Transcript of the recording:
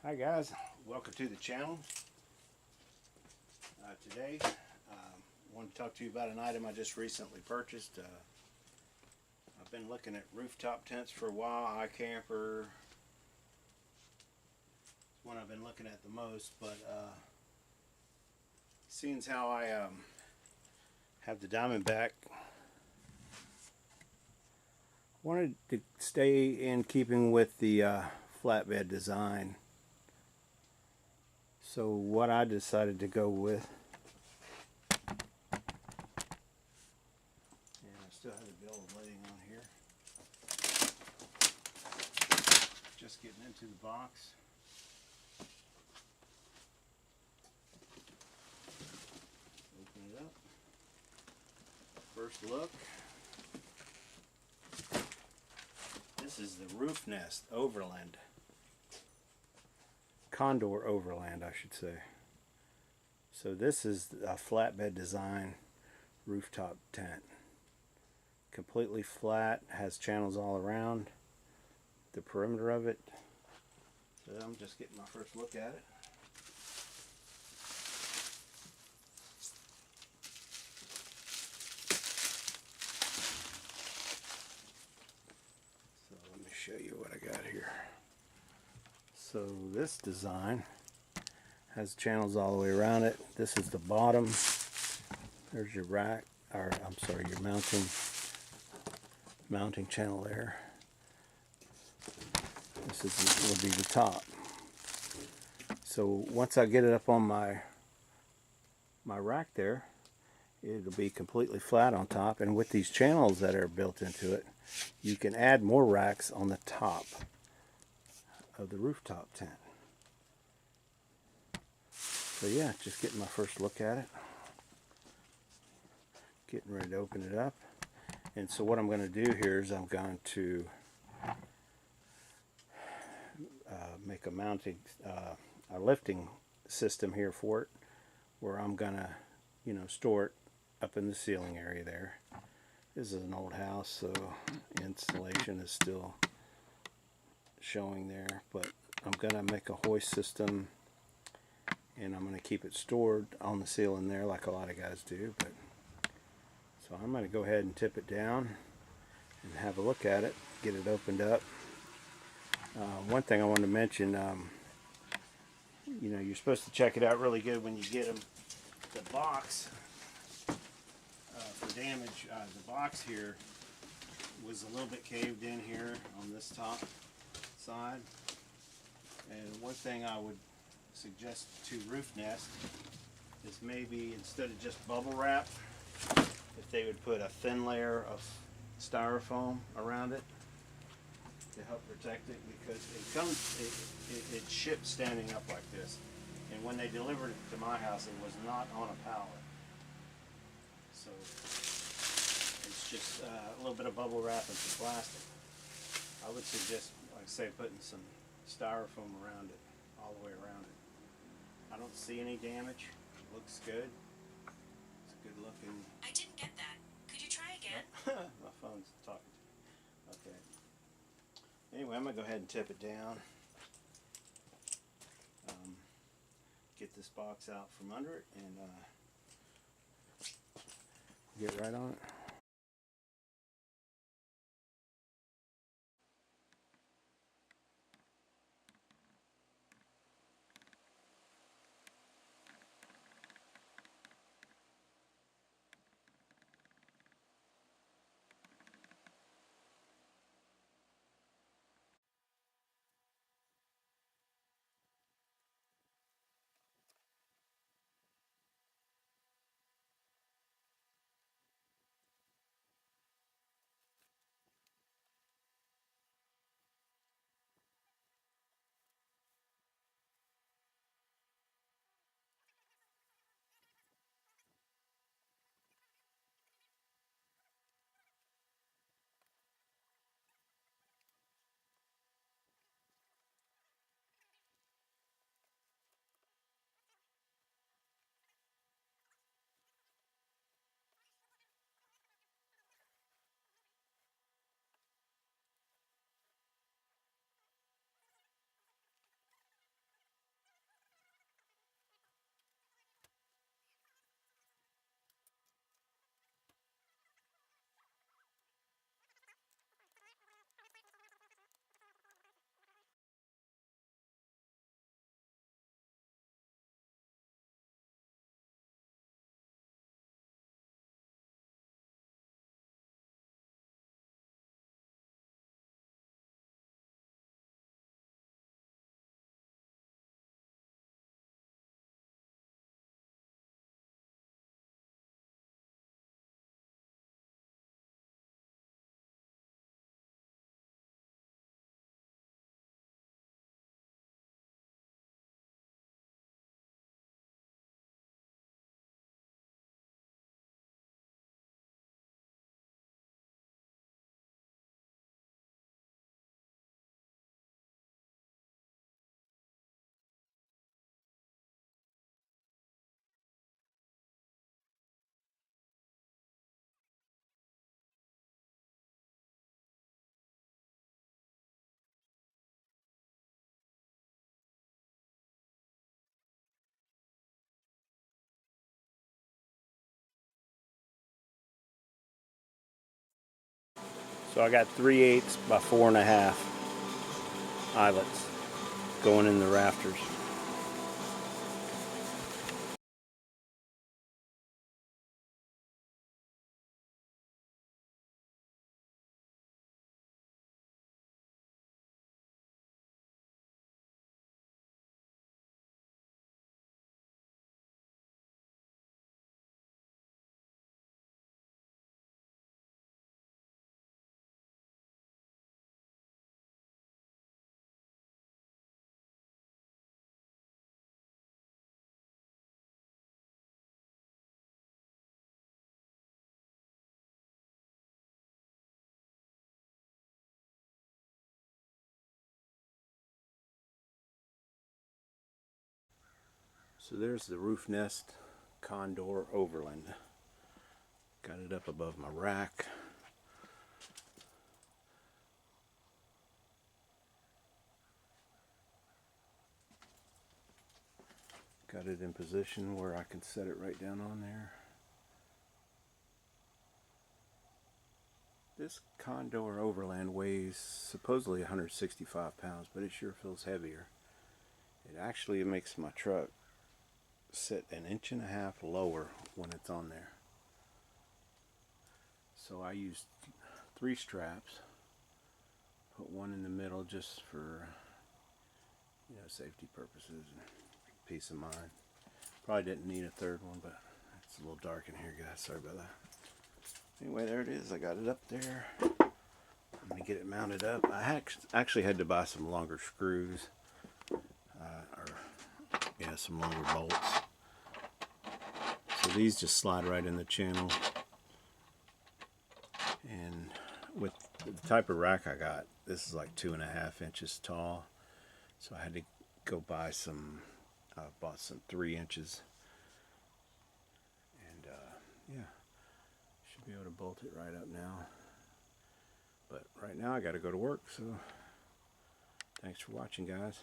Hi guys, welcome to the channel. Today I want to talk to you about an item I just recently purchased. I've been looking at rooftop tents for a while. iCamper is one I've been looking at the most, but seeing as how I have the Diamondback, wanted to stay in keeping with the flatbed design. So what I decided to go with, and I still have the bill of lading on here, just getting into the box. Open it up. First look, this is the Roofnest Overland. Condor Overland, I should say. So this is a flatbed design rooftop tent. Completely flat, has channels all around the perimeter of it. So I'm just getting my first look at it. So let me show you what I got here. So this design has channels all the way around it. This is the bottom. There's your rack, or I'm sorry, your mounting channel there. This will be the top. So once I get it up on my rack there, it'll be completely flat on top, and with these channels that are built into it, you can add more racks on the top of the rooftop tent. So yeah, just getting my first look at it, getting ready to open it up. And so what I'm going to do here is I'm going to make a mounting, a lifting system here for it, where I'm going to, store it up in the ceiling area there. This is an old house, so insulation is still showing there, but I'm going to make a hoist system, and I'm going to keep it stored on the ceiling there like a lot of guys do. But so I'm going to go ahead and tip it down and have a look at it, get it opened up. One thing I wanted to mention, you're supposed to check it out really good when you get them. The box for damage, the box here was a little bit caved in here on this top side. And one thing I would suggest to Roofnest is maybe instead of just bubble wrap, if they would put a thin layer of styrofoam around it to help protect it, because it shipped standing up like this, and when they delivered it to my house, it was not on a pallet. So it's just a little bit of bubble wrap and some plastic. I would suggest, like I say, putting some styrofoam around it, all the way around it. I don't see any damage. It looks good. It's good looking. I didn't get that. Could you try again? My phone's talking to me. Okay. Anyway, I'm going to go ahead and tip it down. Get this box out from under it and get right on it. So I got 3/8 by 4.5 eyelets going in the rafters. So there's the Roofnest Condor Overland. Got it up above my rack. Got it in position where I can set it right down on there. This Condor Overland weighs supposedly 165 pounds, but it sure feels heavier. It actually makes my truck sit 1.5 inches lower when it's on there. So I used 3 straps, put one in the middle just for, you know, safety purposes and peace of mind. Probably didn't need a third one, but it's a little dark in here, guys. Sorry about that. Anyway, there it is. I got it up there. I'm gonna get it mounted up. I actually had to buy some longer screws, some longer bolts. So these just slide right in the channel. And with the type of rack I got, this is like 2.5 inches tall. So I had to go buy some. Bought some 3 inches. And yeah, should be able to bolt it right up now. But right now I got to go to work. So thanks for watching, guys.